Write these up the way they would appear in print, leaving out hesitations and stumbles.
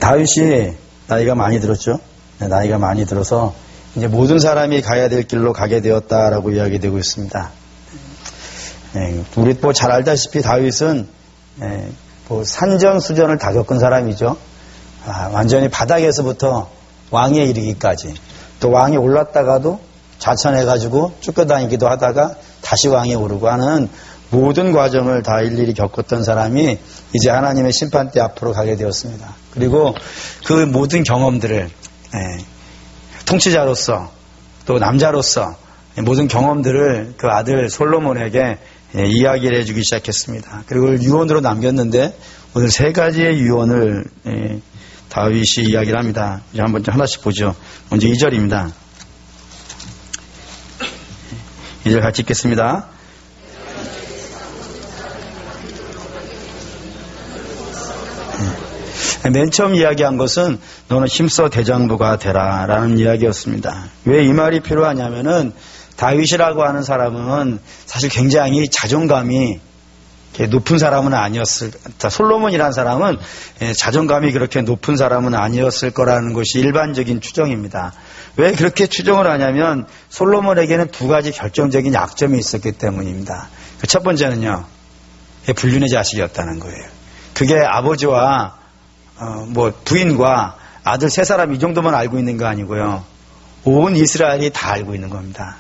다윗이 나이가 많이 들었죠. 나이가 많이 들어서 이제 모든 사람이 가야 될 길로 가게 되었다라고 이야기되고 있습니다. 우리 잘 알다시피 다윗은 산전수전을 다 겪은 사람이죠. 완전히 바닥에서부터 왕위에 이르기까지, 또 왕이 올랐다가도 좌천해가지고 쫓겨다니기도 하다가 다시 왕위에 오르고 하는 모든 과정을 다 일일이 겪었던 사람이 이제 하나님의 심판대 앞으로 가게 되었습니다. 그리고 그 모든 경험들을 통치자로서 또 남자로서 모든 경험들을 그 아들 솔로몬에게 이야기를 해주기 시작했습니다. 그리고 유언으로 남겼는데 오늘 세 가지의 유언을 다윗이 이야기를 합니다. 이제 한번 하나씩 보죠. 먼저 2절입니다. 2절 같이 읽겠습니다. 맨 처음 이야기한 것은 너는 힘써 대장부가 되라 라는 이야기였습니다. 왜 이 말이 필요하냐면은 다윗이라고 하는 사람은 사실 굉장히 자존감이 높은 사람은 아니었을, 솔로몬이라는 사람은 자존감이 그렇게 높은 사람은 아니었을 거라는 것이 일반적인 추정입니다. 왜 그렇게 추정을 하냐면 솔로몬에게는 두 가지 결정적인 약점이 있었기 때문입니다. 첫 번째는요, 불륜의 자식이었다는 거예요. 그게 아버지와 부인과 아들 세 사람 이 정도만 알고 있는 거 아니고요. 온 이스라엘이 다 알고 있는 겁니다.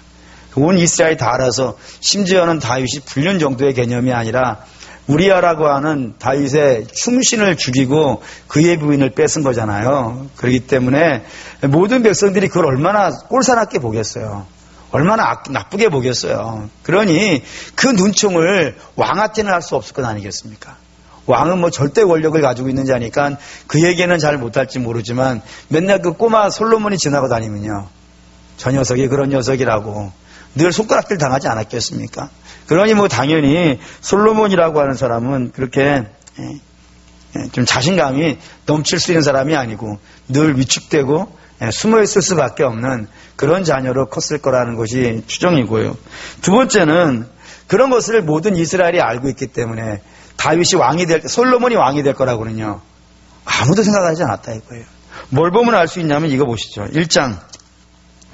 온 이스라엘이 다 알아서 심지어는 다윗이 불륜 정도의 개념이 아니라 우리아라고 하는 다윗의 충신을 죽이고 그의 부인을 뺏은 거잖아요. 그렇기 때문에 모든 백성들이 그걸 얼마나 꼴사납게 보겠어요. 얼마나 나쁘게 보겠어요. 그러니 그 눈총을 왕한테는 할 수 없을 것 아니겠습니까? 왕은 절대 권력을 가지고 있는 자니까 그에게는 잘 못할지 모르지만 맨날 그 꼬마 솔로몬이 지나고 다니면요, 저 녀석이 그런 녀석이라고 늘 손가락질 당하지 않았겠습니까? 그러니 당연히 솔로몬이라고 하는 사람은 그렇게 좀 자신감이 넘칠 수 있는 사람이 아니고 늘 위축되고 숨어 있을 수밖에 없는 그런 자녀로 컸을 거라는 것이 추정이고요. 두 번째는 그런 것을 모든 이스라엘이 알고 있기 때문에 다윗이 왕이 솔로몬이 왕이 될 거라고는요, 아무도 생각하지 않았다 이거예요. 뭘 보면 알 수 있냐면 이거 보시죠. 1장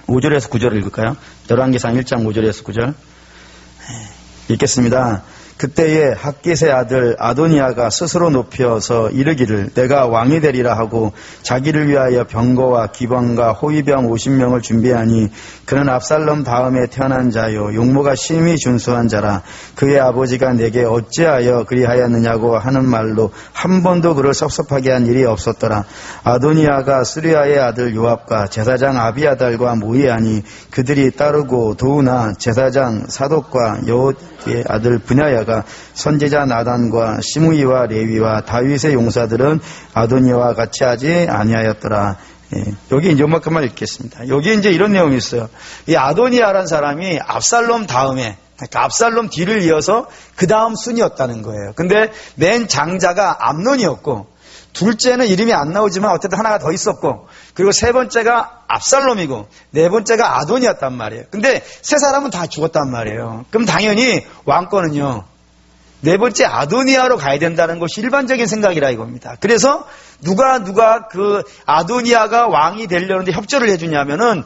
5절에서 9절을 읽을까요? 열왕기상 1장 5절에서 9절 읽겠습니다. 그때에 핫깃의 아들 아도니아가 스스로 높여서 이르기를 내가 왕이 되리라 하고 자기를 위하여 병거와 기병과 호위병 50명을 준비하니 그는 압살롬 다음에 태어난 자요 용모가 심히 준수한 자라. 그의 아버지가 내게 어찌하여 그리하였느냐고 하는 말로 한 번도 그를 섭섭하게 한 일이 없었더라. 아도니아가 스루야의 아들 요압과 제사장 아비아달과 모의하니 그들이 따르고 도우나 제사장 사독과 여호의 아들 브냐야가 선지자 나단과 시므이와 레위와 다윗의 용사들은 아도니아와 같이 하지 아니하였더라. 여기 이제 요만큼만 읽겠습니다. 여기 이제 이런 내용이 있어요. 이 아도니아라는 사람이 압살롬 다음에, 그러니까 압살롬 뒤를 이어서 그 다음 순이었다는 거예요. 근데 맨 장자가 암논이었고, 둘째는 이름이 안 나오지만 어쨌든 하나가 더 있었고, 그리고 세 번째가 압살롬이고 네 번째가 아도니였단 말이에요. 근데 세 사람은 다 죽었단 말이에요. 그럼 당연히 왕권은요, 네 번째 아도니아로 가야 된다는 것이 일반적인 생각이라 이겁니다. 그래서 누가 그 아도니아가 왕이 되려는데 협조를 해주냐면은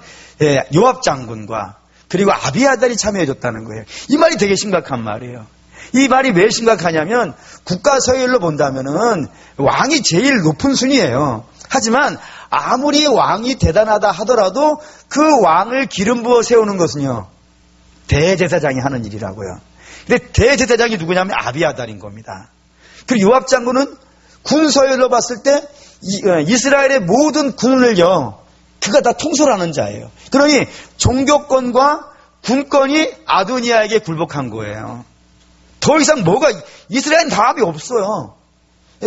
요압 장군과 그리고 아비아달이 참여해줬다는 거예요. 이 말이 되게 심각한 말이에요. 이 말이 왜 심각하냐면 국가 서열로 본다면은 왕이 제일 높은 순위예요. 하지만 아무리 왕이 대단하다 하더라도 그 왕을 기름 부어 세우는 것은요, 대제사장이 하는 일이라고요. 근데 대제사장이 누구냐면 아비아달인 겁니다. 그리고 요압 장군은 군 서열로 봤을 때 이스라엘의 모든 군을요, 그가 다 통솔하는 자예요. 그러니 종교권과 군권이 아도니아에게 굴복한 거예요. 더 이상 이스라엘은 답이 없어요.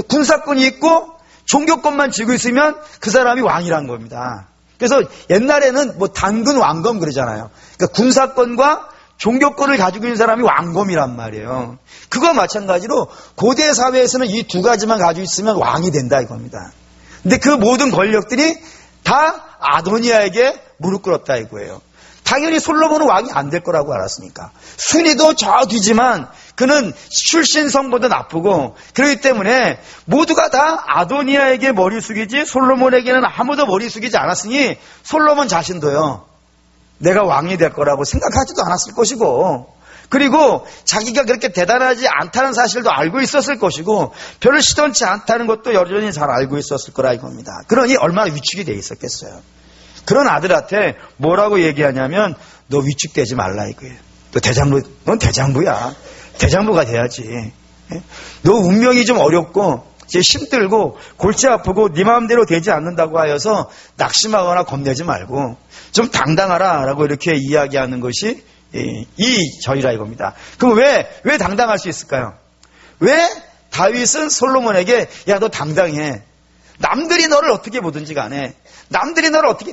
군사권이 있고 종교권만 쥐고 있으면 그 사람이 왕이란 겁니다. 그래서 옛날에는 단군 왕검 그러잖아요. 그러니까 군사권과 종교권을 가지고 있는 사람이 왕검이란 말이에요. 그거 마찬가지로 고대 사회에서는 이 두 가지만 가지고 있으면 왕이 된다 이겁니다. 근데 그 모든 권력들이 다 아도니아에게 무릎 꿇었다 이거예요. 당연히 솔로몬은 왕이 안 될 거라고 알았으니까. 순위도 저 뒤지만 그는 출신 성보다 나쁘고, 그렇기 때문에 모두가 다 아도니아에게 머리 숙이지 솔로몬에게는 아무도 머리 숙이지 않았으니 솔로몬 자신도요, 내가 왕이 될 거라고 생각하지도 않았을 것이고, 그리고 자기가 그렇게 대단하지 않다는 사실도 알고 있었을 것이고, 별로 시원치 않다는 것도 여전히 잘 알고 있었을 거라 이겁니다. 그러니 얼마나 위축이 돼 있었겠어요. 그런 아들한테 뭐라고 얘기하냐면, 너 위축되지 말라 이거예요. 넌 대장부야. 대장부가 돼야지. 너 운명이 좀 어렵고 힘들고 골치 아프고 네 마음대로 되지 않는다고 하여서 낙심하거나 겁내지 말고 좀 당당하라 라고 이렇게 이야기하는 것이 이 절이라 이겁니다. 그럼 왜 당당할 수 있을까요? 왜 다윗은 솔로몬에게 야, 너 당당해. 남들이 너를 어떻게 보든지 간에, 남들이 너를 어떻게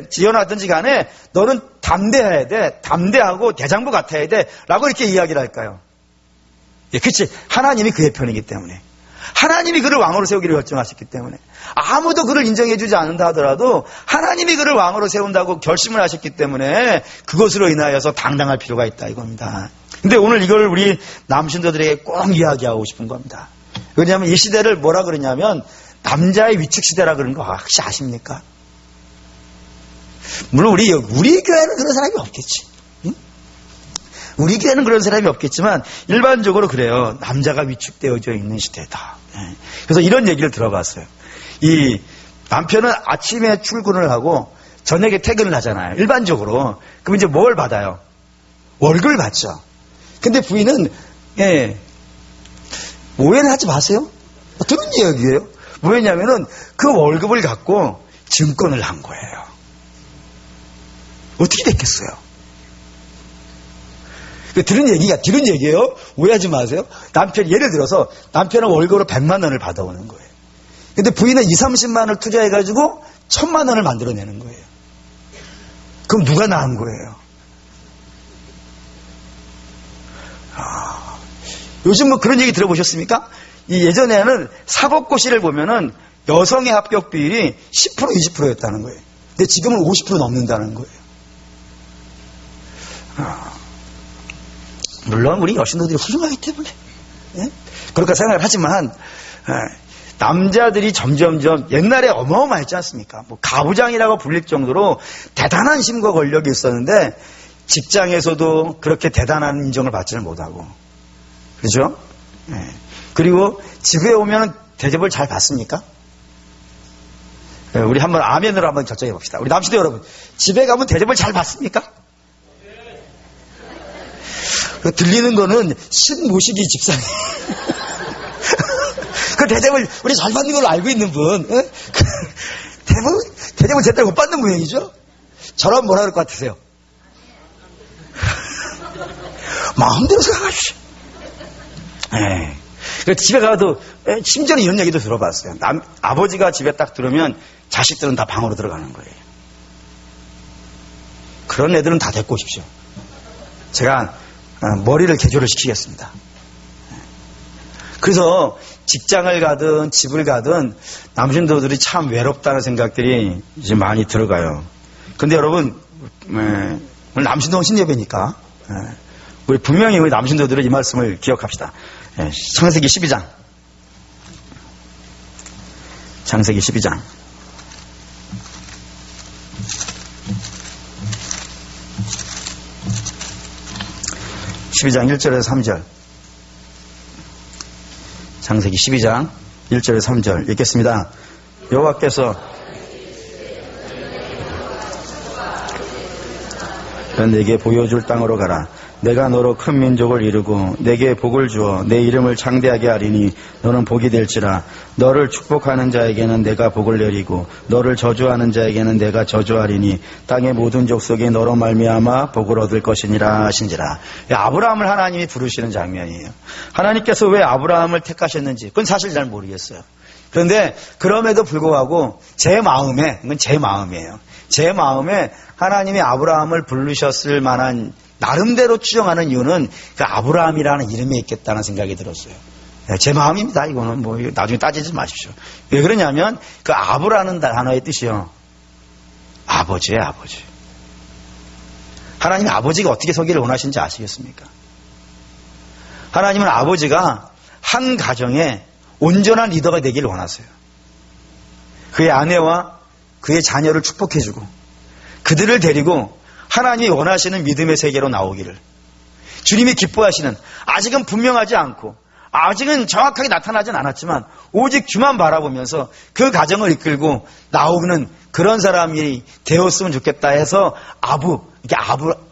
지어놨든지 간에 너는 담대해야 돼. 담대하고 대장부 같아야 돼. 라고 이렇게 이야기를 할까요? 예, 그치. 하나님이 그의 편이기 때문에. 하나님이 그를 왕으로 세우기를 결정하셨기 때문에. 아무도 그를 인정해주지 않는다 하더라도 하나님이 그를 왕으로 세운다고 결심을 하셨기 때문에 그것으로 인하여서 당당할 필요가 있다 이겁니다. 근데 오늘 이걸 우리 남신도들에게 꼭 이야기하고 싶은 겁니다. 왜냐하면 이 시대를 뭐라 그러냐면 남자의 위축 시대라 그런 거 혹시 아십니까? 물론 우리 교회는 그런 사람이 없겠지. 응? 우리 교회는 그런 사람이 없겠지만 일반적으로 그래요. 남자가 위축되어져 있는 시대다. 그래서 이런 얘기를 들어봤어요. 이 남편은 아침에 출근을 하고 저녁에 퇴근을 하잖아요. 일반적으로. 그럼 이제 뭘 받아요? 월급을 받죠. 근데 부인은 오해는 하지 마세요. 들은 이야기예요. 뭐였냐면은 그 월급을 갖고 증권을 한 거예요. 어떻게 됐겠어요? 들은 얘기예요. 오해하지 마세요. 예를 들어서 남편은 월급으로 100만 원을 받아오는 거예요. 근데 부인은 20-30만 원을 투자해가지고 1000만 원을 만들어내는 거예요. 그럼 누가 나은 거예요? 요즘 뭐 그런 얘기 들어보셨습니까? 예전에는 사법고시를 보면은 여성의 합격 비율이 10% 20%였다는 거예요. 근데 지금은 50% 넘는다는 거예요. 물론 우리 여신들이 훌륭하기 때문에 그렇게 생각을 하지만 남자들이 점점점 옛날에 어마어마했지 않습니까? 뭐 가부장이라고 불릴 정도로 대단한 힘과 권력이 있었는데 직장에서도 그렇게 대단한 인정을 받지를 못하고, 그렇죠? 그리고 집에 오면 대접을 잘 받습니까? 우리 한번 아멘으로 한번 결정해 봅시다. 우리 남시대 여러분, 집에 가면 대접을 잘 받습니까? 들리는 거는 신모시기 집사님. 그 대접을 우리 잘 받는 걸로 알고 있는 분, 대접을 제대로 못 받는 모양이죠? 저라면 뭐라 그럴 것 같으세요? 마음대로 생각하십시오. 집에 가도 심지어는 이런 얘기도 들어봤어요. 아버지가 집에 딱 들어오면 자식들은 다 방으로 들어가는 거예요. 그런 애들은 다 데리고 오십시오. 제가 머리를 개조를 시키겠습니다. 그래서 직장을 가든 집을 가든 남신도들이 참 외롭다는 생각들이 이제 많이 들어가요. 근데 여러분, 오늘 남신도 신예배니까 우리 분명히 우리 남신도들은 이 말씀을 기억합시다. 창세기 12장. 창세기 12장. 12장 1절에서 3절. 창세기 12장 1절에서 3절 읽겠습니다. 여호와께서 내게 보여줄 땅으로 가라. 내가 너로 큰 민족을 이루고 내게 복을 주어 내 이름을 창대하게 하리니 너는 복이 될지라. 너를 축복하는 자에게는 내가 복을 내리고 너를 저주하는 자에게는 내가 저주하리니 땅의 모든 족속이 너로 말미암아 복을 얻을 것이니라 하신지라. 아브라함을 하나님이 부르시는 장면이에요. 하나님께서 왜 아브라함을 택하셨는지 그건 사실 잘 모르겠어요. 그런데 그럼에도 불구하고 제 마음에, 이건 제 마음이에요. 제 마음에 하나님이 아브라함을 부르셨을 만한 나름대로 추정하는 이유는 그 아브라함이라는 이름에 있겠다는 생각이 들었어요. 제 마음입니다. 이거는 뭐 나중에 따지지 마십시오. 왜 그러냐면 그 아브라는 단어의 뜻이요, 아버지예요, 아버지. 하나님이 아버지가 어떻게 서기를 원하시는지 아시겠습니까? 하나님은 아버지가 한 가정에 온전한 리더가 되기를 원하세요. 그의 아내와 그의 자녀를 축복해주고 그들을 데리고 하나님이 원하시는 믿음의 세계로 나오기를, 주님이 기뻐하시는, 아직은 분명하지 않고 아직은 정확하게 나타나진 않았지만 오직 주만 바라보면서 그 가정을 이끌고 나오는 그런 사람이 되었으면 좋겠다 해서 이게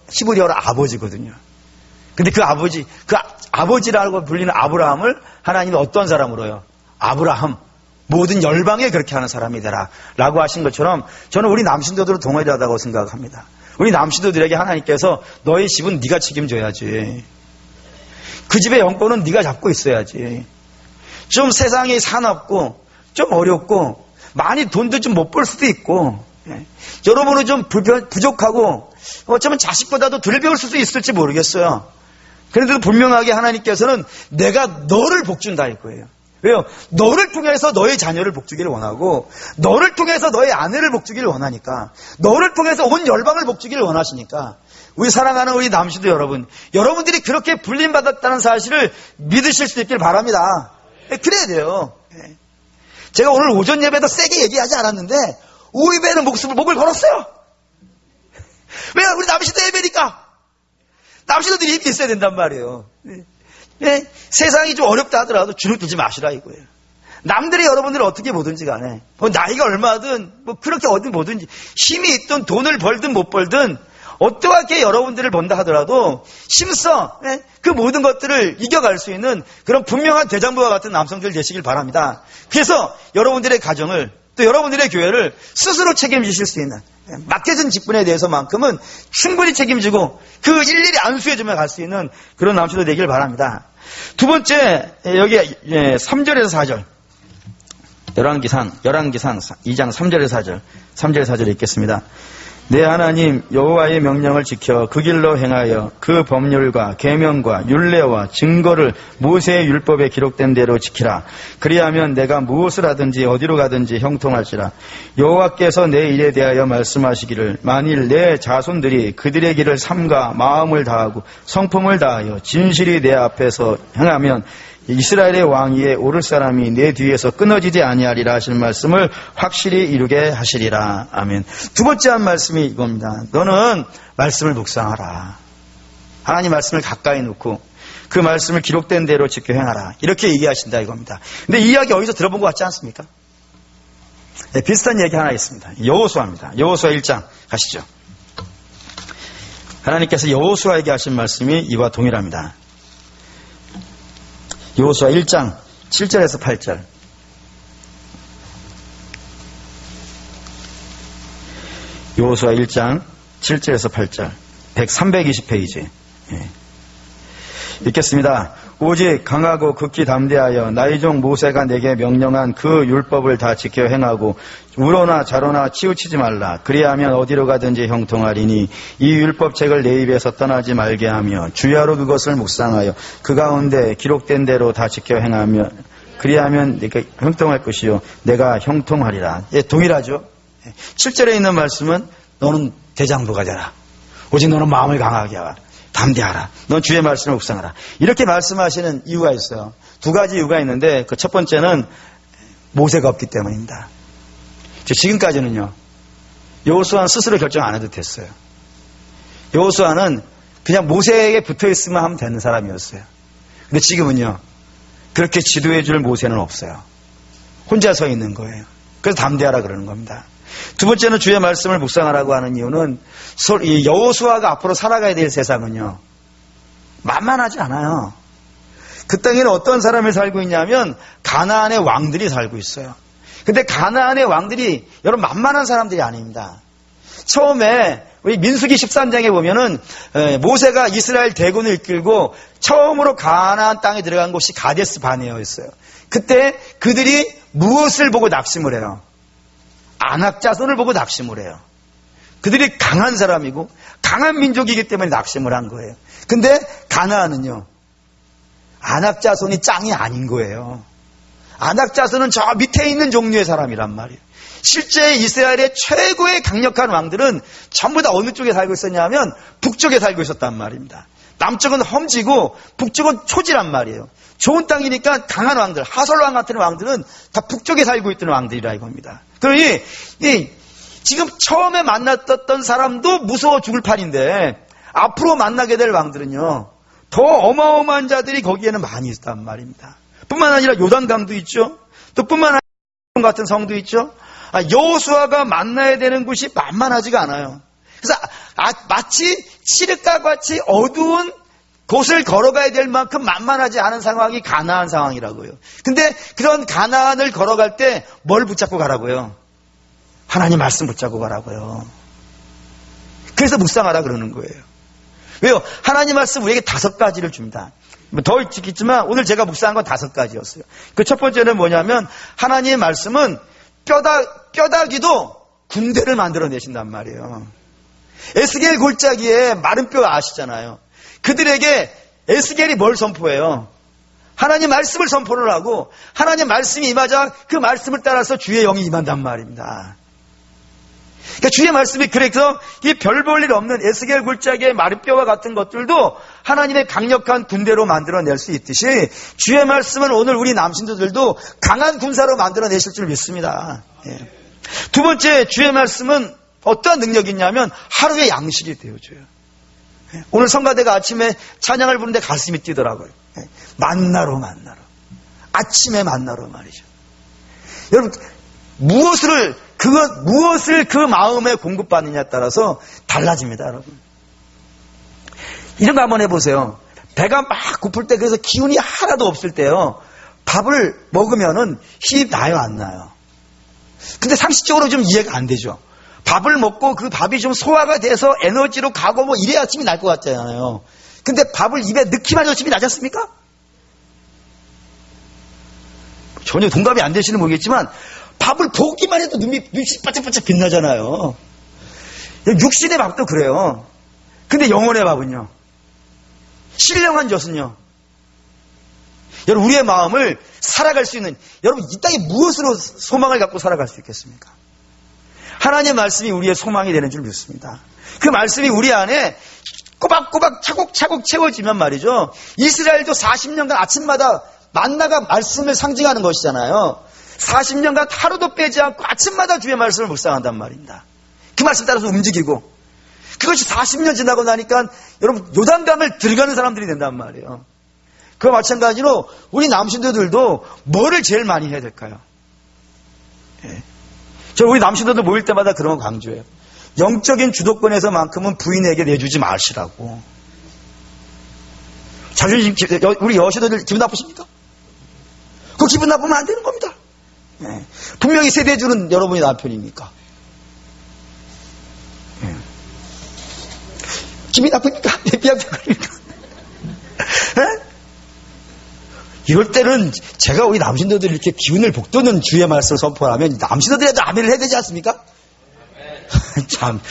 히브리어로 아버지거든요. 근데 그 아버지라고 불리는 아브라함을 하나님이 어떤 사람으로요? 아브라함, 모든 열방에 그렇게 하는 사람이 되라 라고 하신 것처럼 저는 우리 남신도들을 동일하다고 생각합니다. 우리 남신도들에게 하나님께서 너의 집은 네가 책임져야지, 그 집의 영권은 네가 잡고 있어야지, 좀 세상이 사납고 좀 어렵고 많이 돈도 좀 못 벌 수도 있고 여러분은 좀 부족하고 어쩌면 자식보다도 덜 배울 수도 있을지 모르겠어요. 그런데도 분명하게 하나님께서는 내가 너를 복준다 할 거예요. 왜요? 너를 통해서 너의 자녀를 복주기를 원하고, 너를 통해서 너의 아내를 복주기를 원하니까, 너를 통해서 온 열방을 복주기를 원하시니까, 우리 사랑하는 우리 남신도 여러분, 여러분들이 그렇게 불림받았다는 사실을 믿으실 수 있길 바랍니다. 그래야 돼요. 제가 오늘 오전 예배도 세게 얘기하지 않았는데 우리 배는 목을 걸었어요. 왜? 우리 남신도 예배니까. 남신도들이 힘이 있어야 된단 말이에요. 세상이 좀 어렵다 하더라도 주눅 들지 마시라 이거예요. 남들이 여러분들을 어떻게 보든지 간에, 나이가 얼마든 그렇게 어디 보든지, 힘이 있든 돈을 벌든 못 벌든 어떠하게 여러분들을 본다 하더라도 힘써 그 모든 것들을 이겨갈 수 있는 그런 분명한 대장부와 같은 남성들 되시길 바랍니다. 그래서 여러분들의 가정을, 또 여러분들의 교회를 스스로 책임지실 수 있는, 맡겨진 직분에 대해서만큼은 충분히 책임지고 그 일일이 안수해주며 갈 수 있는 그런 남친도 되길 바랍니다. 두 번째, 여기 3절에서 4절, 열왕기상 2장 3절에서 4절 읽겠습니다. 내 하나님 여호와의 명령을 지켜 그 길로 행하여 그 법률과 계명과 율례와 증거를 모세의 율법에 기록된 대로 지키라. 그리하면 내가 무엇을 하든지 어디로 가든지 형통할지라. 여호와께서 내 일에 대하여 말씀하시기를, 만일 내 자손들이 그들의 길을 삼가 마음을 다하고 성품을 다하여 진실이 내 앞에서 행하면 이스라엘의 왕위에 오를 사람이 내 뒤에서 끊어지지 아니하리라 하시는 말씀을 확실히 이루게 하시리라. 아멘. 두 번째 한 말씀이 이겁니다. 너는 말씀을 묵상하라. 하나님 말씀을 가까이 놓고 그 말씀을 기록된 대로 지켜 행하라. 이렇게 얘기하신다 이겁니다. 근데 이 이야기 어디서 들어본 것 같지 않습니까? 네, 비슷한 얘기 하나 있습니다. 여호수아입니다. 여호수아 1장 가시죠. 하나님께서 여호수아에게 하신 말씀이 이와 동일합니다. 여호수아 1장 7절에서 8절. 여호수아 1장 7절에서 8절. 320페이지. 읽겠습니다. 오직 강하고 극히 담대하여 나의 종 모세가 내게 명령한 그 율법을 다 지켜 행하고 우로나 좌로나 치우치지 말라. 그리하면 어디로 가든지 형통하리니 이 율법책을 내 입에서 떠나지 말게 하며 주야로 그것을 묵상하여 그 가운데 기록된 대로 다 지켜 행하며 그리하면 내가 형통할 것이요 내가 형통하리라. 동일하죠. 7절에 있는 말씀은 너는 대장부가 되라. 오직 너는 마음을 강하게 하라. 담대하라. 넌 주의 말씀을 묵상하라. 이렇게 말씀하시는 이유가 있어요. 두 가지 이유가 있는데 그 첫 번째는 모세가 없기 때문입니다. 지금까지는요, 여호수아는 스스로 결정 안 해도 됐어요. 여호수아는 그냥 모세에게 붙어 있으면 하면 되는 사람이었어요. 근데 지금은요, 그렇게 지도해 줄 모세는 없어요. 혼자 서 있는 거예요. 그래서 담대하라 그러는 겁니다. 두 번째는 주의 말씀을 묵상하라고 하는 이유는 이 여호수아가 앞으로 살아가야 될 세상은요, 만만하지 않아요. 그 땅에는 어떤 사람이 살고 있냐면 가나안의 왕들이 살고 있어요. 근데 가나안의 왕들이 여러분 만만한 사람들이 아닙니다. 처음에 우리 민수기 13장에 보면은 모세가 이스라엘 대군을 이끌고 처음으로 가나안 땅에 들어간 곳이 가데스 바네아였어요. 그때 그들이 무엇을 보고 낙심을 해요? 아낙 자손을 보고 낙심을 해요. 그들이 강한 사람이고 강한 민족이기 때문에 낙심을 한 거예요. 근데 가나안은요, 아낙 자손이 짱이 아닌 거예요. 아낙 자손은 저 밑에 있는 종류의 사람이란 말이에요. 실제 이스라엘의 최고의 강력한 왕들은 전부 다 어느 쪽에 살고 있었냐면 북쪽에 살고 있었단 말입니다. 남쪽은 험지고 북쪽은 초지란 말이에요. 좋은 땅이니까 강한 왕들, 하솔왕 같은 왕들은 다 북쪽에 살고 있던 왕들이라 이겁니다. 그러니 지금 처음에 만났던 사람도 무서워 죽을 판인데 앞으로 만나게 될 왕들은요, 더 어마어마한 자들이 거기에는 많이 있단 말입니다. 뿐만 아니라 요단강도 있죠. 또 뿐만 아니라 같은 성도 있죠. 여호수아가 만나야 되는 곳이 만만하지가 않아요. 그래서 마치 칠흑과 같이 어두운 곳을 걸어가야 될 만큼 만만하지 않은 상황이 가나안 상황이라고요. 근데 그런 가나안을 걸어갈 때 뭘 붙잡고 가라고요? 하나님 말씀 붙잡고 가라고요. 그래서 묵상하라 그러는 거예요. 왜요? 하나님 말씀 우리에게 5가지를 줍니다. 더 있겠지만 오늘 제가 묵상한 건 5가지였어요. 그 첫 번째는 뭐냐면 하나님의 말씀은 뼈다귀도 군대를 만들어내신단 말이에요. 에스겔 골짜기에 마른 뼈 아시잖아요. 그들에게 에스겔이 뭘 선포해요? 하나님 말씀을 선포를 하고 하나님 말씀이 임하자 그 말씀을 따라서 주의 영이 임한단 말입니다. 그러니까 주의 말씀이 그래서 이 별 볼 일 없는 에스겔 골짜기의 마른 뼈와 같은 것들도 하나님의 강력한 군대로 만들어낼 수 있듯이 주의 말씀은 오늘 우리 남신도들도 강한 군사로 만들어내실 줄 믿습니다. 예. 두 번째, 주의 말씀은 어떠한 능력이 있냐면 하루의 양식이 되어줘요. 예. 오늘 성가대가 아침에 찬양을 부르는데 가슴이 뛰더라고요. 예. 만나로 아침에 만나로 말이죠. 여러분 무엇을 그 마음에 공급받느냐에 따라서 달라집니다, 여러분. 이런 거 한번 해보세요. 배가 막 고플 때, 그래서 기운이 하나도 없을 때요, 밥을 먹으면은 힘이 나요, 안 나요? 근데 상식적으로 좀 이해가 안 되죠. 밥을 먹고 그 밥이 좀 소화가 돼서 에너지로 가고 뭐 이래야 힘이 날 것 같잖아요. 근데 밥을 입에 넣기만 해도 힘이 나지 않습니까? 전혀 동감이 안 되시는 모르겠지만 밥을 보기만 해도 눈이 바짝바짝 빛나잖아요. 육신의 밥도 그래요. 근데 영혼의 밥은요, 신령한 젖은요, 여러분 우리의 마음을 살아갈 수 있는, 여러분 이 땅에 무엇으로 소망을 갖고 살아갈 수 있겠습니까? 하나님의 말씀이 우리의 소망이 되는 줄 믿습니다. 그 말씀이 우리 안에 꼬박꼬박 차곡차곡 채워지면 말이죠, 이스라엘도 40년간 아침마다 만나가 말씀을 상징하는 것이잖아요. 40년간 하루도 빼지 않고 아침마다 주의 말씀을 묵상한단 말입니다. 그 말씀 따라서 움직이고, 그것이 40년 지나고 나니까 여러분 요단강을 들어가는 사람들이 된단 말이에요. 그와 마찬가지로 우리 남신도들도 뭐를 제일 많이 해야 될까요? 예. 저 우리 남신도들 모일 때마다 그런 거 강조해요. 영적인 주도권에서만큼은 부인에게 내주지 마시라고. 자존심, 우리 여신도들 기분 나쁘십니까? 그 기분 나쁘면 안 되는 겁니다. 예. 분명히 세대주는 여러분이 남편이니까. 예. 기분이 나쁘니까? 삐약삐약거리니까. 예? 이럴 때는 제가 우리 남신도들 이렇게 기운을 북돋는 주의 말씀을 선포하면 남신도들에도 아멘을 해야 되지 않습니까? 참.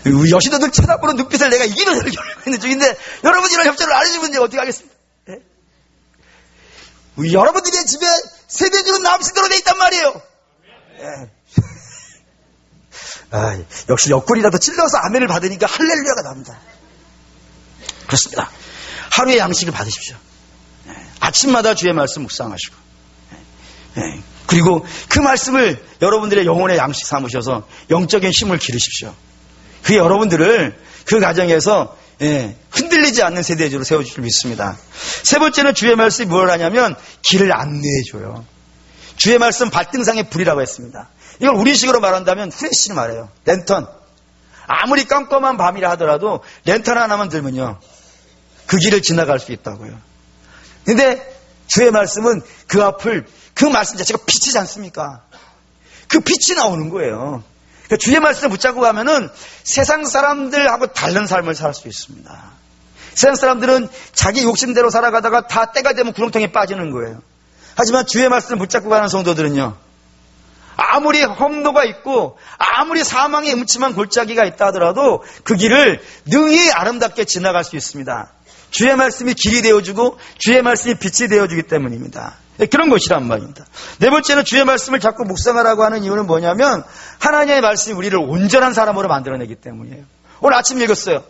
우리 여신도들 쳐다보는 눈빛을 내가 이기는 소리를 열고 있는 중인데 여러분이 이런 협조를 안 해주면 어떻게 하겠습니까? 예? 우리 여러분들의 집에 세대주는 남신도로 돼 있단 말이에요. 예. 아, 역시 옆구리라도 찔러서 아멘을 받으니까 할렐루야가 납니다. 그렇습니다. 하루의 양식을 받으십시오. 예. 아침마다 주의 말씀 묵상하시고, 예. 그리고 그 말씀을 여러분들의 영혼의 양식 삼으셔서 영적인 힘을 기르십시오. 그게 여러분들을 그 가정에서 흔들리지 않는 세대주로 세워줄 줄 믿습니다. 세 번째는 주의 말씀이 뭘 하냐면 길을 안내해줘요. 주의 말씀 발등상의 불이라고 했습니다. 이걸 우리식으로 말한다면 후레쉬를 말해요. 랜턴. 아무리 깜깜한 밤이라 하더라도 랜턴 하나만 들면요, 그 길을 지나갈 수 있다고요. 근데 주의 말씀은 그 앞을, 그 말씀 자체가 빛이지 않습니까? 그 빛이 나오는 거예요. 그러니까 주의 말씀을 붙잡고 가면은 세상 사람들하고 다른 삶을 살 수 있습니다. 세상 사람들은 자기 욕심대로 살아가다가 다 때가 되면 구렁텅이에 빠지는 거예요. 하지만 주의 말씀을 붙잡고 가는 성도들은요, 아무리 험로가 있고 아무리 사망의 음침한 골짜기가 있다 하더라도 그 길을 능히 아름답게 지나갈 수 있습니다. 주의 말씀이 길이 되어주고 주의 말씀이 빛이 되어주기 때문입니다. 그런 것이란 말입니다. 네 번째는 주의 말씀을 자꾸 묵상하라고 하는 이유는 뭐냐면 하나님의 말씀이 우리를 온전한 사람으로 만들어내기 때문이에요. 오늘 아침 읽었어요.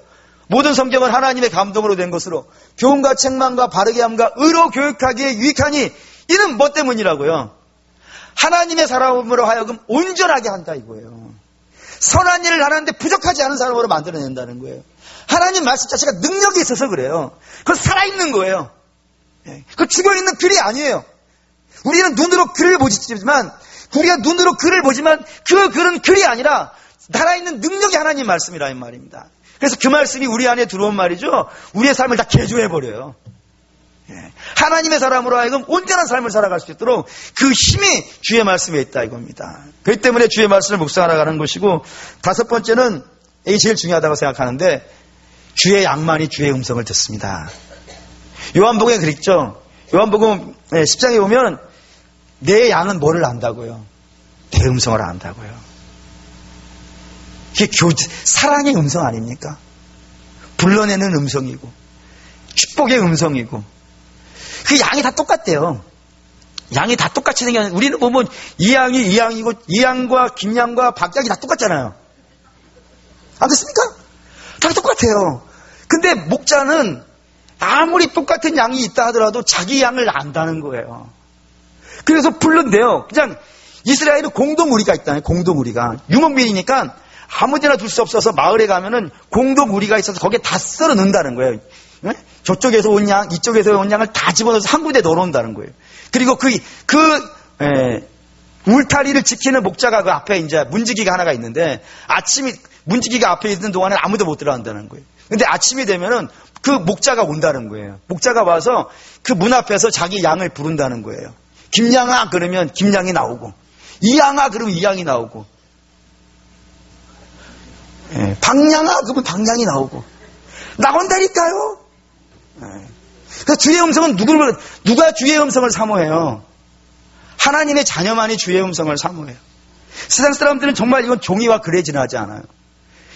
모든 성경은 하나님의 감동으로 된 것으로 교훈과 책망과 바르게 함과 의로 교육하기에 유익하니 이는 뭐 때문이라고요? 하나님의 사람으로 하여금 온전하게 한다 이거예요. 선한 일을 하는데 부족하지 않은 사람으로 만들어낸다는 거예요. 하나님 말씀 자체가 능력이 있어서 그래요. 그건 살아있는 거예요. 그 죽어있는 글이 아니에요. 우리는 눈으로 글을 보지만 우리가 눈으로 글을 보지만 그 글은 글이 아니라 살아있는 능력이 하나님 말씀이라 이 말입니다. 그래서 그 말씀이 우리 안에 들어온 말이죠. 우리의 삶을 다 개조해버려요. 하나님의 사람으로 하여금 온전한 삶을 살아갈 수 있도록 그 힘이 주의 말씀에 있다 이겁니다. 그렇기 때문에 주의 말씀을 묵상하라는 것이고, 다섯 번째는 이게 제일 중요하다고 생각하는데 주의 양만이 주의 음성을 듣습니다. 요한복음에 그랬죠. 요한복음 10장에 보면 내 양은 뭐를 안다고요? 내 음성을 안다고요. 이게 사랑의 음성 아닙니까? 불러내는 음성이고 축복의 음성이고, 그 양이 다 똑같대요. 양이 다 똑같이 생겼는데 우리는 보면 이 양이 이 양이고 이 양과 김양과 박양이 다 똑같잖아요. 안 그렇습니까? 다 똑같아요. 근데 목자는 아무리 똑같은 양이 있다 하더라도 자기 양을 안다는 거예요. 그래서 부른대요. 그냥 이스라엘은 공동우리가 있다는, 공동우리가. 유목민이니까 아무데나 둘 수 없어서 마을에 가면은 공동우리가 있어서 거기에 다 썰어 넣는다는 거예요. 저쪽에서 온 양, 이쪽에서 온 양을 다 집어넣어서 한 군데 넣어놓는다는 거예요. 그리고 울타리를 지키는 목자가 그 앞에 이제 문지기가 하나가 있는데, 아침이, 문지기가 앞에 있는 동안에 아무도 못 들어간다는 거예요. 근데 아침이 되면은 그 목자가 온다는 거예요. 목자가 와서 그 문 앞에서 자기 양을 부른다는 거예요. 김양아 그러면 김양이 나오고, 이양아 그러면 이양이 나오고, 박양아 그러면 박양이 나오고 나온다니까요. 그러니까 주의 음성은 누가 주의 음성을 사모해요? 하나님의 자녀만이 주의 음성을 사모해요. 세상 사람들은 정말 이건 종이와 글에 지나지 않아요.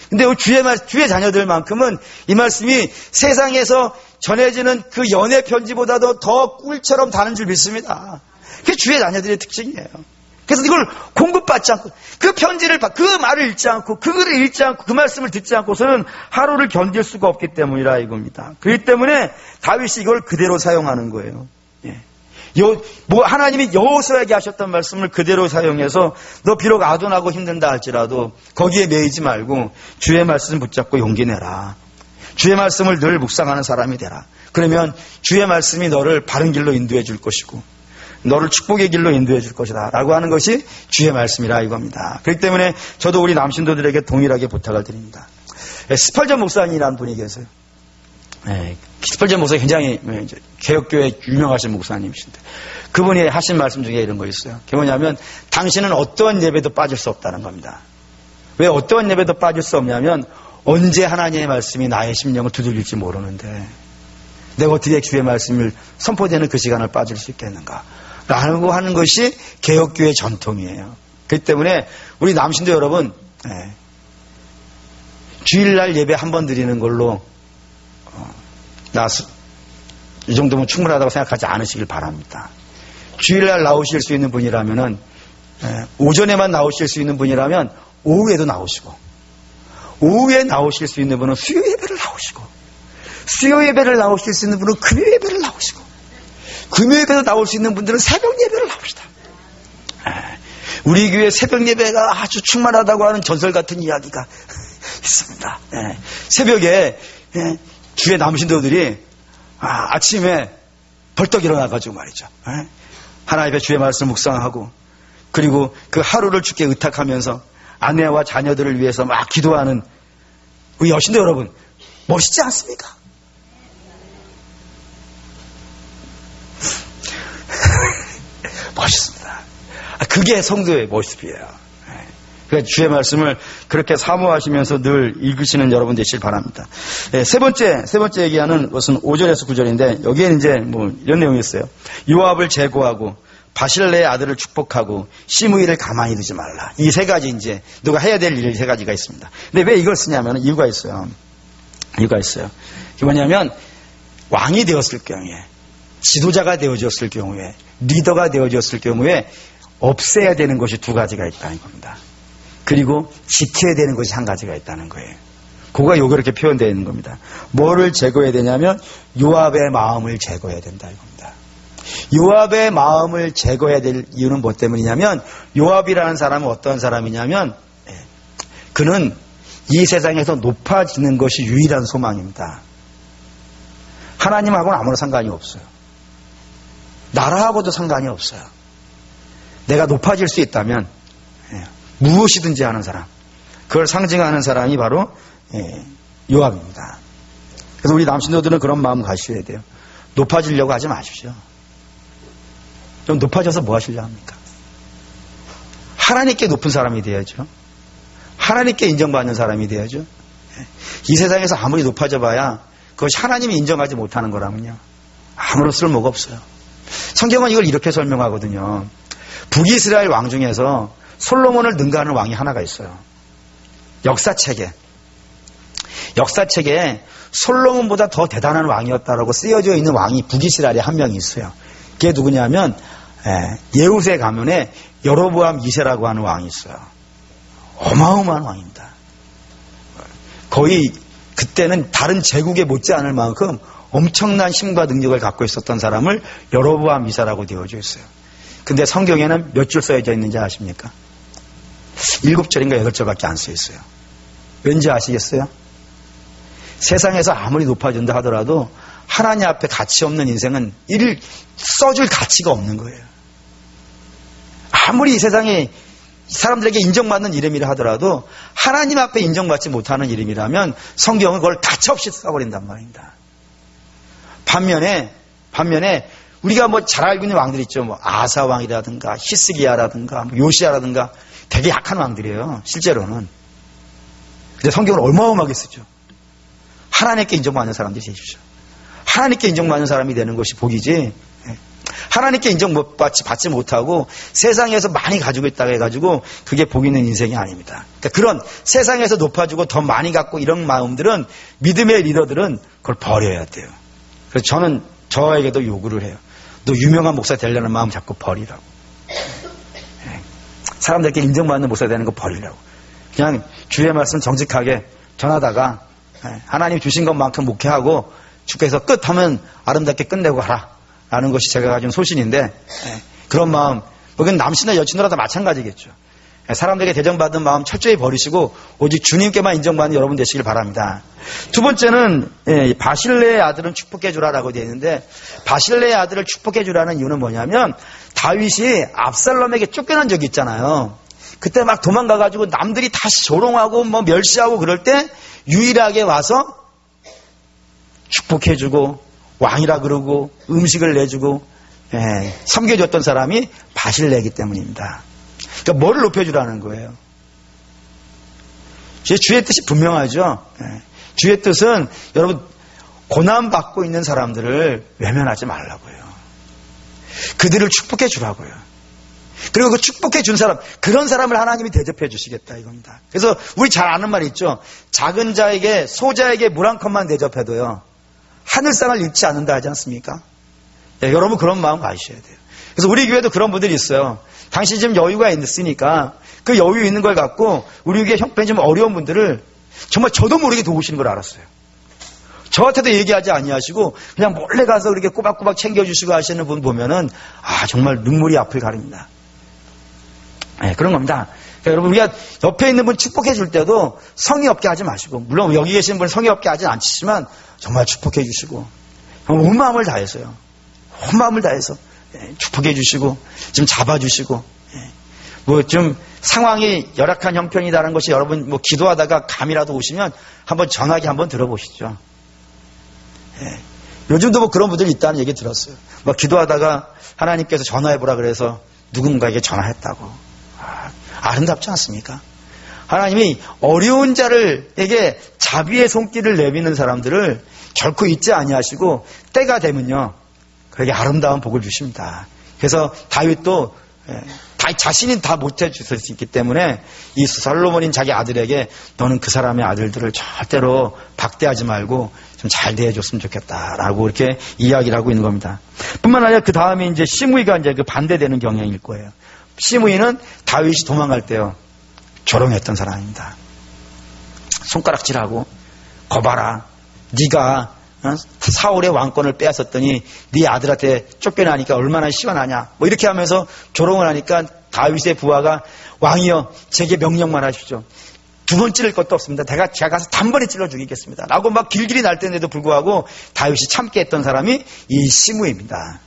근데 주의 자녀들만큼은 이 말씀이 세상에서 전해지는 그 연애 편지보다도 더 꿀처럼 다는 줄 믿습니다. 그게 주의 자녀들의 특징이에요. 그래서 이걸 공급받지 않고, 그 편지를, 그 말을 읽지 않고, 그 글을 읽지 않고, 그 말씀을 듣지 않고서는 하루를 견딜 수가 없기 때문이라 이겁니다. 그렇기 때문에 다윗이 이걸 그대로 사용하는 거예요. 하나님이 여호수아에게 하셨던 말씀을 그대로 사용해서 너 비록 아둔하고 힘든다 할지라도 거기에 매이지 말고 주의 말씀을 붙잡고 용기 내라. 주의 말씀을 늘 묵상하는 사람이 되라. 그러면 주의 말씀이 너를 바른 길로 인도해 줄 것이고 너를 축복의 길로 인도해 줄 것이다 라고 하는 것이 주의 말씀이라 이겁니다. 그렇기 때문에 저도 우리 남신도들에게 동일하게 부탁을 드립니다. 스펄전 목사님이라는 분이 계세요. 스펄전 목사 굉장히 개혁교회 유명하신 목사님이신데 그분이 하신 말씀 중에 이런 거 있어요. 그게 뭐냐면 당신은 어떠한 예배도 빠질 수 없다는 겁니다. 왜 어떠한 예배도 빠질 수 없냐면 언제 하나님의 말씀이 나의 심령을 두들길지 모르는데 내가 어떻게 주의 말씀을 선포되는 그 시간을 빠질 수 있겠는가 라고 하는 것이 개혁교회 전통이에요. 그렇기 때문에 우리 남신도 여러분 주일날 예배 한 번 드리는 걸로 이 정도면 충분하다고 생각하지 않으시길 바랍니다. 주일날 나오실 수 있는 분이라면은 오전에만 나오실 수 있는 분이라면 오후에도 나오시고, 오후에 나오실 수 있는 분은 수요 예배를 나오시고, 수요 예배를 나오실 수 있는 분은 금요 예배를 나오시고, 금요 예배도 나올 수 있는 분들은 새벽 예배를 나옵시다. 우리 교회 새벽 예배가 아주 충만하다고 하는 전설 같은 이야기가 있습니다. 새벽에 주의 남신도들이 아침에 벌떡 일어나가지고 말이죠. 하나님의 주의 말씀 묵상하고 그리고 그 하루를 주께 의탁하면서 아내와 자녀들을 위해서 막 기도하는 우리 여신도 여러분 멋있지 않습니까? 멋있습니다. 그게 성도의 모습이에요. 그러니까 주의 말씀을 그렇게 사모하시면서 늘 읽으시는 여러분 되시길 바랍니다. 세 번째 얘기하는 것은 5절에서 9절인데 여기에는 이제 이런 내용이 있어요. 요압을 제거하고 바실레의 아들을 축복하고 시므이를 가만히 두지 말라. 이 세 가지 이제 누가 해야 될 일 세 가지가 있습니다. 근데 왜 이걸 쓰냐면 이유가 있어요. 그게 뭐냐면 왕이 되었을 경우에, 지도자가 되어졌을 경우에, 리더가 되어졌을 경우에 없애야 되는 것이 두 가지가 있다는 겁니다. 그리고 지켜야 되는 것이 한 가지가 있다는 거예요. 그거가 그렇게 표현되어 있는 겁니다. 뭐를 제거해야 되냐면 요압의 마음을 제거해야 된다 이겁니다. 요압의 마음을 제거해야 될 이유는 뭐 때문이냐면 요압이라는 사람은 어떤 사람이냐면 그는 이 세상에서 높아지는 것이 유일한 소망입니다. 하나님하고는 아무런 상관이 없어요. 나라하고도 상관이 없어요. 내가 높아질 수 있다면 무엇이든지 하는 사람, 그걸 상징하는 사람이 바로 요압입니다. 그래서 우리 남신도들은 그런 마음 가셔야 돼요. 높아지려고 하지 마십시오. 좀 높아져서 뭐 하시려 합니까? 하나님께 높은 사람이 돼야죠. 하나님께 인정받는 사람이 돼야죠. 이 세상에서 아무리 높아져 봐야 그것이 하나님이 인정하지 못하는 거라면요, 아무런 쓸모가 없어요. 성경은 이걸 이렇게 설명하거든요. 북이스라엘 왕 중에서 솔로몬을 능가하는 왕이 하나가 있어요. 역사책에 솔로몬보다 더 대단한 왕이었다라고 쓰여져 있는 왕이 북이스라엘에 한 명이 있어요. 그게 누구냐면 예후세 가문에 여로보암 2세라고 하는 왕이 있어요. 어마어마한 왕입니다. 거의 그때는 다른 제국에 못지않을 만큼 엄청난 힘과 능력을 갖고 있었던 사람을 여로보암 2세라고 되어져 있어요. 근데 성경에는 몇 줄 써져 있는지 아십니까? 7절인가 8절밖에 안 써 있어요. 왠지 아시겠어요? 세상에서 아무리 높아진다 하더라도 하나님 앞에 가치 없는 인생은 이를 써줄 가치가 없는 거예요. 아무리 이 세상에 사람들에게 인정받는 이름이라 하더라도 하나님 앞에 인정받지 못하는 이름이라면 성경은 그걸 가차없이 써버린단 말입니다. 반면에 우리가 뭐 잘 알고 있는 왕들 있죠. 뭐 아사왕이라든가 히스기야라든가 뭐 요시야라든가 되게 약한 왕들이에요. 실제로는. 근데 성경을 어마어마하게 쓰죠. 하나님께 인정받는 사람들이 되십시오. 하나님께 인정받는 사람이 되는 것이 복이지, 하나님께 받지 못하고 세상에서 많이 가지고 있다고 해가지고 그게 복 있는 인생이 아닙니다. 그러니까 그런 세상에서 높아지고 더 많이 갖고 이런 마음들은, 믿음의 리더들은 그걸 버려야 돼요. 그래서 저는 저에게도 요구를 해요. 너 유명한 목사 되려는 마음 자꾸 버리라고. 사람들에게 인정받는 목사 되는 거 버리라고. 그냥 주의 말씀 정직하게 전하다가 하나님 주신 것만큼 목회하고 주께서 끝 하면 아름답게 끝내고 가라 라는 것이 제가 가진 소신인데, 그런 마음, 그건 남신이나 여친이나 다 마찬가지겠죠. 사람들에게 대접받는 마음 철저히 버리시고 오직 주님께만 인정받는 여러분 되시길 바랍니다. 두 번째는 바실레의 아들은 축복해 주라라고 되어 있는데, 바실레의 아들을 축복해 주라는 이유는 뭐냐면 다윗이 압살롬에게 쫓겨난 적이 있잖아요. 그때 막 도망가가지고 남들이 다시 조롱하고 뭐 멸시하고 그럴 때 유일하게 와서 축복해주고 왕이라 그러고 음식을 내주고 섬겨줬던 사람이 바실레이기 때문입니다. 그러니까 뭐를 높여주라는 거예요? 주의 뜻이 분명하죠. 주의 뜻은 여러분 고난받고 있는 사람들을 외면하지 말라고요. 그들을 축복해 주라고요. 그리고 그 축복해 준 사람, 그런 사람을 하나님이 대접해 주시겠다 이겁니다. 그래서 우리 잘 아는 말이 있죠. 작은 자에게, 소자에게 물 한 컵만 대접해도요 하늘상을 잃지 않는다 하지 않습니까? 여러분 그런 마음 가지셔야 돼요. 그래서 우리 교회도 그런 분들이 있어요. 당신 지금 여유가 있으니까 그 여유 있는 걸 갖고 우리 교회 형편이 좀 어려운 분들을 정말 저도 모르게 도우시는 걸 알았어요. 저한테도 얘기하지 아니하시고 그냥 몰래 가서 이렇게 꼬박꼬박 챙겨주시고 하시는 분 보면은 정말 눈물이 앞을 가립니다. 그런 겁니다. 그러니까 여러분 우리가 옆에 있는 분 축복해 줄 때도 성의 없게 하지 마시고, 물론 여기 계신 분 성의 없게 하지 않지만 정말 축복해 주시고 온 마음을 다해서요. 온 마음을 다해서 축복해 주시고 좀 잡아주시고, 뭐 좀 상황이 열악한 형편이라는 것이 여러분 뭐 기도하다가 감이라도 오시면 한번 전화기 한번 들어보시죠. 요즘도 뭐 그런 분들이 있다는 얘기 들었어요. 뭐 기도하다가 하나님께서 전화해보라 그래서 누군가에게 전화했다고. 아름답지 않습니까? 하나님이 어려운 자를에게 자비의 손길을 내미는 사람들을 결코 잊지 아니하시고 때가 되면요 그에게 아름다운 복을 주십니다. 그래서 다윗도 자신이 다 못해 줄 수 있기 때문에 이 솔로몬인 자기 아들에게 너는 그 사람의 아들들을 절대로 박대하지 말고 좀 잘 대해줬으면 좋겠다라고 이렇게 이야기를 하고 있는 겁니다. 뿐만 아니라 그 다음에 이제 시므이가 이제 그 반대되는 경향일 거예요. 시므이는 다윗이 도망갈 때요 조롱했던 사람입니다. 손가락질하고 거봐라, 네가 사울의 왕권을 빼앗았더니 네 아들한테 쫓겨나니까 얼마나 시원하냐, 뭐 이렇게 하면서 조롱을 하니까 다윗의 부하가 왕이여 제게 명령만 하십시오. 두 번 찌를 것도 없습니다. 제가 가서 단번에 찔러 죽이겠습니다. 라고 막 길길이 날때인데도 불구하고 다윗이 참게 했던 사람이 이 시므이입니다.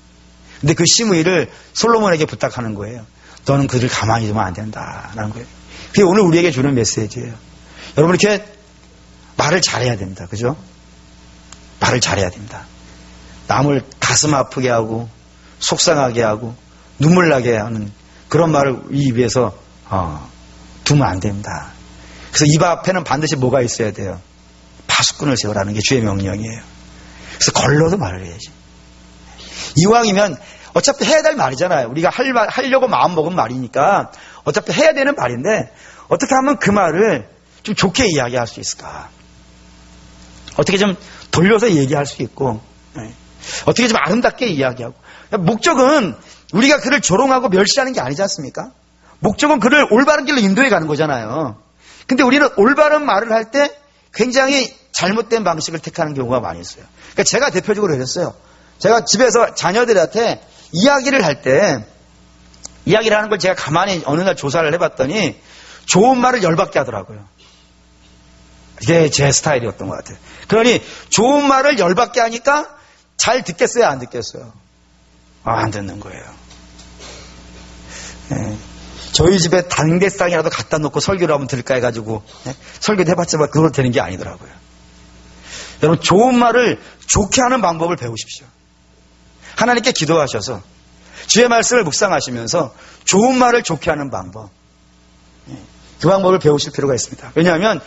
근데 그 시므이를 솔로몬에게 부탁하는 거예요. 너는 그를 가만히 두면 안 된다라는 거예요. 그게 오늘 우리에게 주는 메시지예요. 여러분 이렇게 말을 잘해야 됩니다. 그죠? 말을 잘해야 됩니다. 남을 가슴 아프게 하고 속상하게 하고 눈물 나게 하는 그런 말을 이 입에서 두면 안 됩니다. 그래서 입 앞에는 반드시 뭐가 있어야 돼요? 파수꾼을 세우라는 게 주의 명령이에요. 그래서 걸러도 말을 해야지. 이왕이면 어차피 해야 될 말이잖아요. 우리가 하려고 마음 먹은 말이니까 어차피 해야 되는 말인데 어떻게 하면 그 말을 좀 좋게 이야기할 수 있을까? 어떻게 좀 돌려서 얘기할 수 있고, 어떻게 좀 아름답게 이야기하고. 목적은 우리가 그를 조롱하고 멸시하는 게 아니지 않습니까? 목적은 그를 올바른 길로 인도해 가는 거잖아요. 근데 우리는 올바른 말을 할 때 굉장히 잘못된 방식을 택하는 경우가 많이 있어요. 그러니까 제가 대표적으로 그랬어요. 제가 집에서 자녀들한테 이야기를 할 때, 이야기를 하는 걸 제가 가만히 어느 날 조사를 해봤더니 좋은 말을 열받게 하더라고요. 이게 제 스타일이었던 것 같아요. 그러니 좋은 말을 열받게 하니까 잘 듣겠어요, 안 듣겠어요? 안 듣는 거예요. 저희 집에 당대상이라도 갖다 놓고 설교를 하면 들을까 해가지고 설교도 해봤지만 그걸로 되는 게 아니더라고요. 여러분 좋은 말을 좋게 하는 방법을 배우십시오. 하나님께 기도하셔서 주의 말씀을 묵상하시면서 좋은 말을 좋게 하는 방법, 그 방법을 배우실 필요가 있습니다. 왜냐하면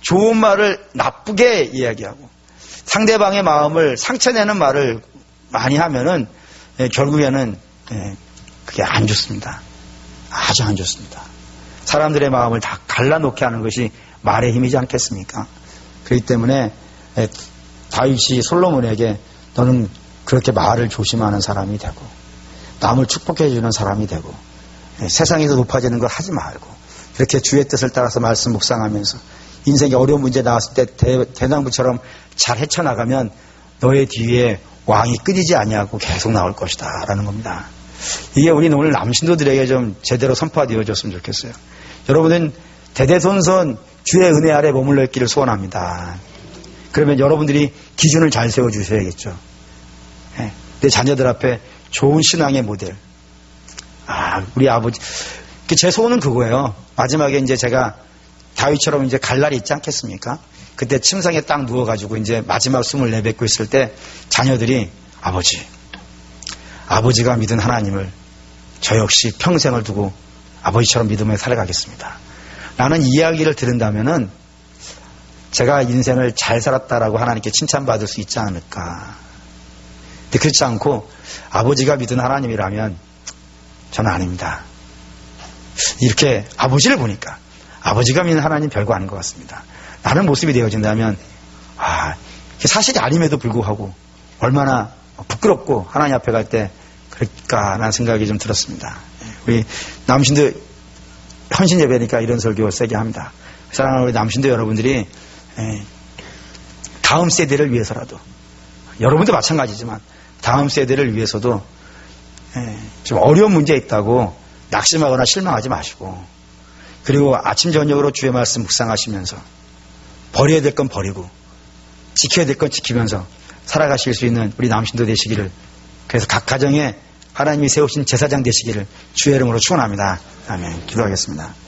좋은 말을 나쁘게 이야기하고 상대방의 마음을 상처내는 말을 많이 하면은 결국에는 그게 안 좋습니다. 아주 안 좋습니다. 사람들의 마음을 다 갈라놓게 하는 것이 말의 힘이지 않겠습니까? 그렇기 때문에 다윗이 솔로몬에게 너는 그렇게 말을 조심하는 사람이 되고 남을 축복해 주는 사람이 되고 세상에서 높아지는 걸 하지 말고 그렇게 주의 뜻을 따라서 말씀 묵상하면서 인생에 어려운 문제 나왔을 때 대나무처럼 잘 헤쳐나가면 너의 뒤에 왕이 끊이지 아니하고 계속 나올 것이다 라는 겁니다. 이게 우리는 오늘 남신도들에게 좀 제대로 선포되어졌으면 좋겠어요. 여러분은 대대손손 주의 은혜 아래 머물러 있기를 소원합니다. 그러면 여러분들이 기준을 잘 세워주셔야겠죠. 내 자녀들 앞에 좋은 신앙의 모델. 우리 아버지. 제 소원은 그거예요. 마지막에 이제 제가 다윗처럼 이제 갈 날이 있지 않겠습니까? 그때 침상에 딱 누워가지고 이제 마지막 숨을 내뱉고 있을 때 자녀들이 아버지가 믿은 하나님을 저 역시 평생을 두고 아버지처럼 믿음에 살아가겠습니다. 라는 이야기를 들은다면은 제가 인생을 잘 살았다라고 하나님께 칭찬받을 수 있지 않을까. 근데 그렇지 않고 아버지가 믿은 하나님이라면 저는 아닙니다. 이렇게 아버지를 보니까 아버지가 믿는 하나님 별거 아닌 것 같습니다. 라는 모습이 되어진다면 사실이 아님에도 불구하고 얼마나 부끄럽고 하나님 앞에 갈 때 그럴까라는 생각이 좀 들었습니다. 우리 남신도 헌신 예배니까 이런 설교 세게 합니다. 사랑하는 우리 남신도 여러분들이 다음 세대를 위해서라도 여러분도 마찬가지지만 다음 세대를 위해서도 좀 어려운 문제 있다고 낙심하거나 실망하지 마시고 그리고 아침 저녁으로 주의 말씀 묵상하시면서 버려야 될 건 버리고 지켜야 될 건 지키면서 살아가실 수 있는 우리 남신도 되시기를 그래서 각 가정에 하나님이 세우신 제사장 되시기를 주의 이름으로 축원합니다. 아멘. 기도하겠습니다.